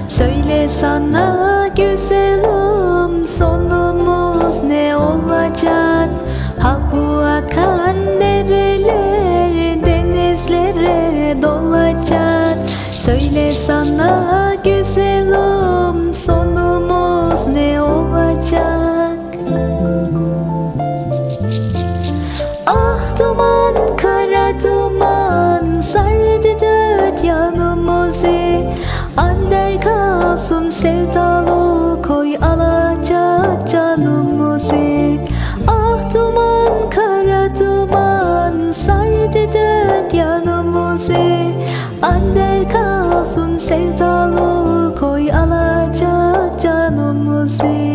Söyle sana güzelim, sonumuz ne olacak? Ha bu akan dereler denizlere dolacak. Söyle sana güzelim, sonumuz ne olacak? Ah duman, kara duman sardı dört yanımızı. Ander kalsın sevdalı, koy alacak canımızı. Ah duman, kara duman sardı dört yanımızı. Ander kalsın sevdalı, koy alacak canımızı.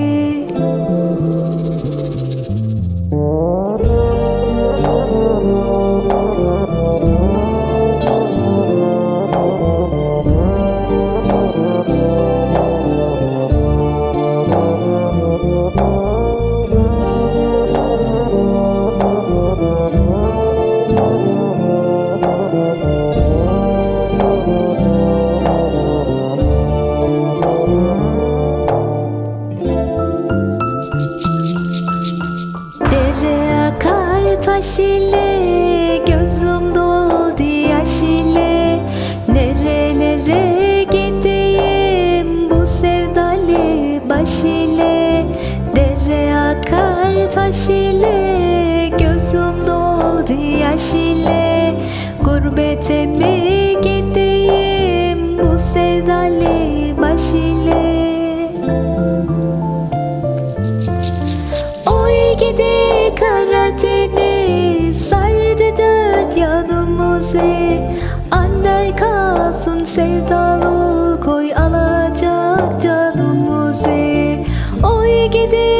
Taş ile gözüm doldu yaş ile. Nerelere gideyim bu sevdalı baş ile. Dere akar taş ile gözüm doldu yaş ile. Gurbete mi gideyim bu sevdalı baş ile. Oy gidi Karadeniz sardı dört yanımızı. Ander kalsın sevdalı, koy alacak canımızı. Oy gidi